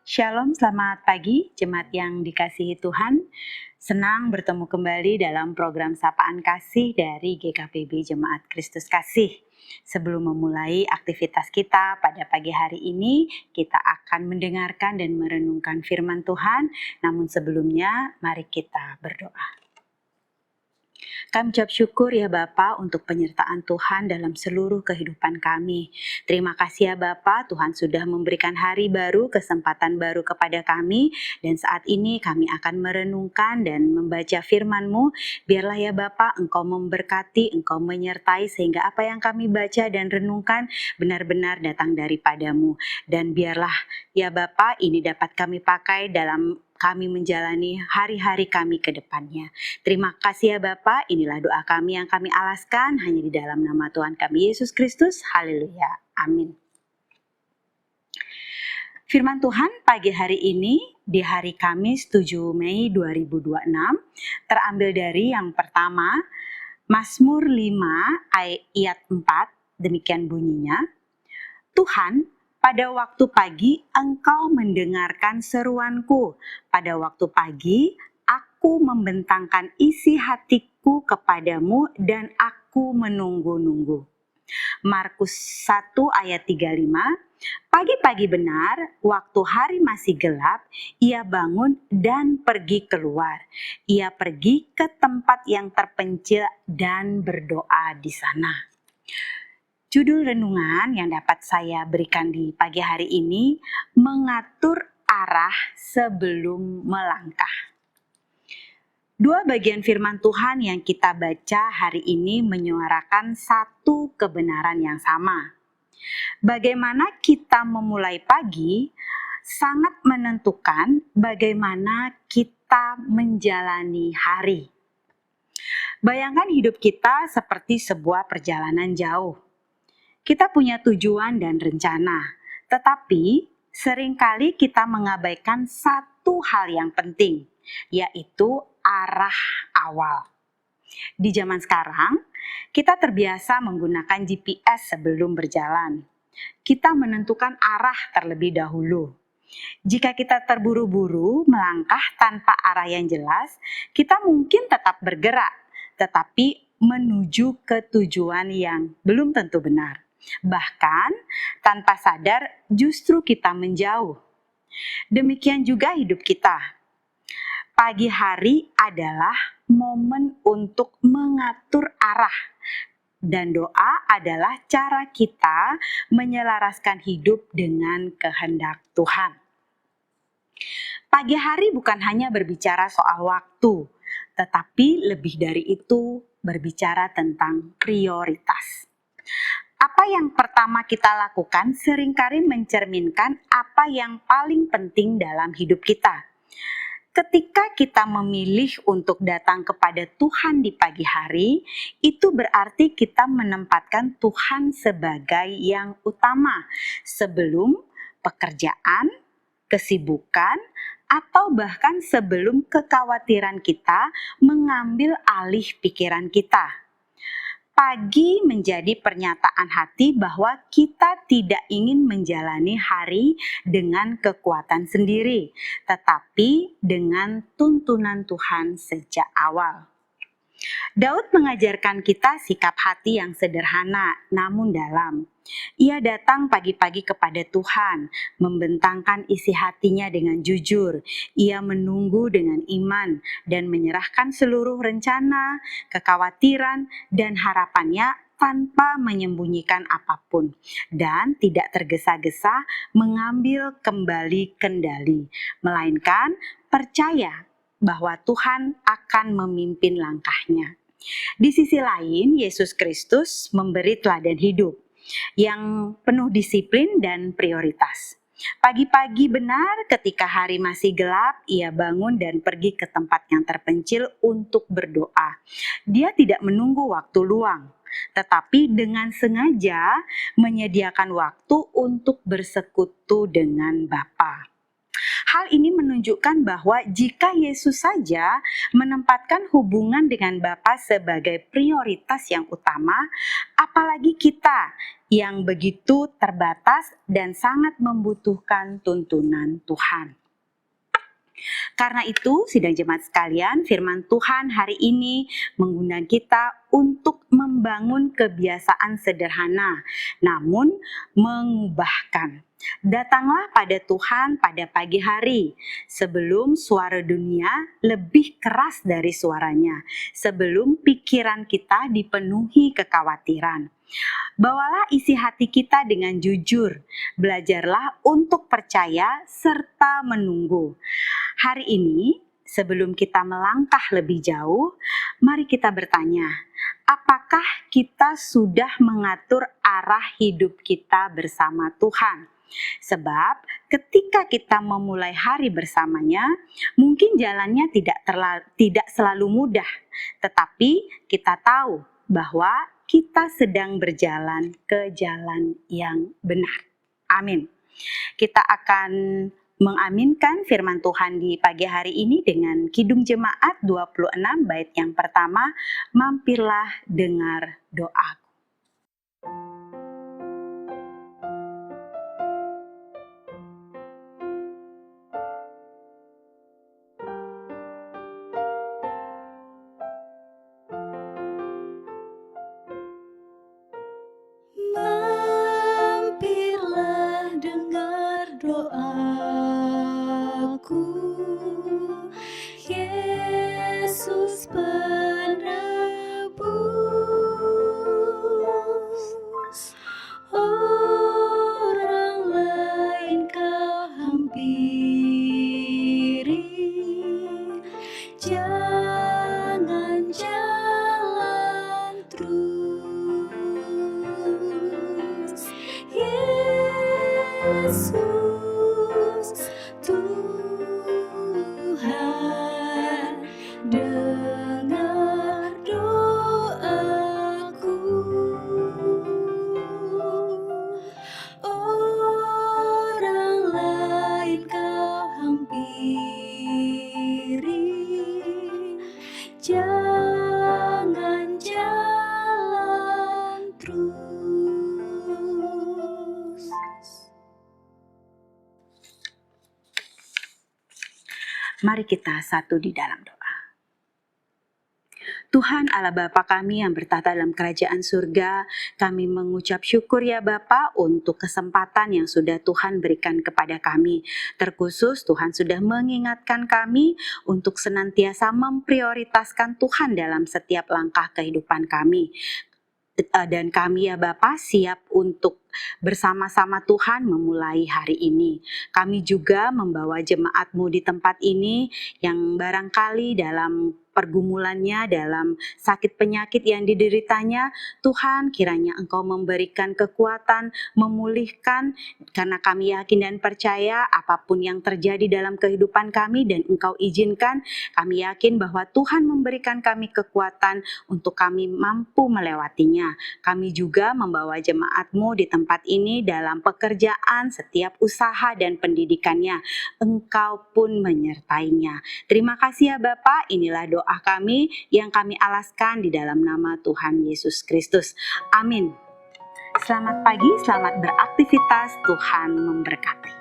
Shalom, selamat pagi jemaat yang dikasihi Tuhan. Senang bertemu kembali dalam program Sapaan Kasih dari GKPB Jemaat Kristus Kasih. Sebelum memulai aktivitas kita pada pagi hari ini, kita akan mendengarkan dan merenungkan firman Tuhan. Namun sebelumnya, mari kita berdoa. Kami ucap syukur ya Bapa untuk penyertaan Tuhan dalam seluruh kehidupan kami. Terima kasih ya Bapa, Tuhan sudah memberikan hari baru, kesempatan baru kepada kami. Dan saat ini kami akan merenungkan dan membaca firman-Mu. Biarlah ya Bapa, Engkau memberkati, Engkau menyertai sehingga apa yang kami baca dan renungkan benar-benar datang daripadamu. Dan biarlah ya Bapa, ini dapat kami pakai dalam kami menjalani hari-hari kami ke depannya. Terima kasih ya Bapa, inilah doa kami yang kami alaskan hanya di dalam nama Tuhan kami Yesus Kristus. Haleluya. Amin. Firman Tuhan pagi hari ini di hari Kamis 7 Mei 2026 terambil dari yang pertama Mazmur 5 ayat 4, demikian bunyinya. Tuhan, pada waktu pagi Engkau mendengarkan seruanku. Pada waktu pagi aku membentangkan isi hatiku kepadamu dan aku menunggu-nunggu. Markus 1 ayat 35. Pagi-pagi benar, waktu hari masih gelap, ia bangun dan pergi keluar. Ia pergi ke tempat yang terpencil dan berdoa di sana. Judul renungan yang dapat saya berikan di pagi hari ini, mengatur arah sebelum melangkah. Dua bagian firman Tuhan yang kita baca hari ini menyuarakan satu kebenaran yang sama. Bagaimana kita memulai pagi sangat menentukan bagaimana kita menjalani hari. Bayangkan hidup kita seperti sebuah perjalanan jauh. Kita punya tujuan dan rencana, tetapi seringkali kita mengabaikan satu hal yang penting, yaitu arah awal. Di zaman sekarang, kita terbiasa menggunakan GPS sebelum berjalan. Kita menentukan arah terlebih dahulu. Jika kita terburu-buru melangkah tanpa arah yang jelas, kita mungkin tetap bergerak, tetapi menuju ke tujuan yang belum tentu benar. Bahkan tanpa sadar justru kita menjauh. Demikian juga hidup kita. Pagi hari adalah momen untuk mengatur arah. Dan doa adalah cara kita menyelaraskan hidup dengan kehendak Tuhan. Pagi hari bukan hanya berbicara soal waktu, tetapi lebih dari itu berbicara tentang prioritas. Apa yang pertama kita lakukan seringkali mencerminkan apa yang paling penting dalam hidup kita. Ketika kita memilih untuk datang kepada Tuhan di pagi hari, itu berarti kita menempatkan Tuhan sebagai yang utama sebelum pekerjaan, kesibukan, atau bahkan sebelum kekhawatiran kita mengambil alih pikiran kita. Pagi menjadi pernyataan hati bahwa kita tidak ingin menjalani hari dengan kekuatan sendiri, tetapi dengan tuntunan Tuhan sejak awal. Daud mengajarkan kita sikap hati yang sederhana namun dalam. Ia datang pagi-pagi kepada Tuhan, membentangkan isi hatinya dengan jujur. Ia menunggu dengan iman dan menyerahkan seluruh rencana, kekhawatiran, dan harapannya tanpa menyembunyikan apapun dan tidak tergesa-gesa mengambil kembali kendali, melainkan percaya bahwa Tuhan akan memimpin langkahnya. Di sisi lain, Yesus Kristus memberi teladan hidup yang penuh disiplin dan prioritas. Pagi-pagi benar ketika hari masih gelap, ia bangun dan pergi ke tempat yang terpencil untuk berdoa. Dia tidak menunggu waktu luang, tetapi dengan sengaja menyediakan waktu untuk bersekutu dengan Bapa. Hal ini menunjukkan bahwa jika Yesus saja menempatkan hubungan dengan Bapa sebagai prioritas yang utama, apalagi kita yang begitu terbatas dan sangat membutuhkan tuntunan Tuhan. Karena itu, sidang jemaat sekalian, firman Tuhan hari ini mengundang kita untuk membangun kebiasaan sederhana, namun mengubahkan. Datanglah pada Tuhan pada pagi hari, sebelum suara dunia lebih keras dari suaranya, sebelum pikiran kita dipenuhi kekhawatiran. Bawalah isi hati kita dengan jujur, belajarlah untuk percaya serta menunggu. Hari ini, sebelum kita melangkah lebih jauh, mari kita bertanya, apakah kita sudah mengatur arah hidup kita bersama Tuhan? Sebab ketika kita memulai hari bersamanya, mungkin jalannya tidak selalu mudah, tetapi kita tahu bahwa kita sedang berjalan ke jalan yang benar. Amin. Kita akan mengaminkan firman Tuhan di pagi hari ini dengan Kidung Jemaat 26 bait yang pertama, mampirlah dengar doaku. Mampirlah dengar doaku, Yesus penebus. Orang lain kau hampiri, jangan jalan terus. Yesus Tuhan, dengar doaku. Orang lain kau hampiri, jangan jalan terus. Mari kita satu di dalam doa. Tuhan Allah Bapa kami yang bertahta dalam kerajaan surga, kami mengucap syukur ya Bapa untuk kesempatan yang sudah Tuhan berikan kepada kami. Terkhusus Tuhan sudah mengingatkan kami untuk senantiasa memprioritaskan Tuhan dalam setiap langkah kehidupan kami. Dan kami ya Bapa siap untuk bersama-sama Tuhan memulai hari ini. Kami juga membawa jemaat-Mu di tempat ini yang barangkali dalam pergumulannya, dalam sakit penyakit yang dideritanya, Tuhan kiranya Engkau memberikan kekuatan, memulihkan, karena kami yakin dan percaya apapun yang terjadi dalam kehidupan kami dan Engkau izinkan, kami yakin bahwa Tuhan memberikan kami kekuatan untuk kami mampu melewatinya. Kami juga membawa jemaat-Mu di tempat ini dalam pekerjaan, setiap usaha dan pendidikannya. Engkau pun menyertainya. Terima kasih ya Bapa, inilah doa kami yang kami alaskan di dalam nama Tuhan Yesus Kristus. Amin. Selamat pagi, selamat beraktivitas, Tuhan memberkati.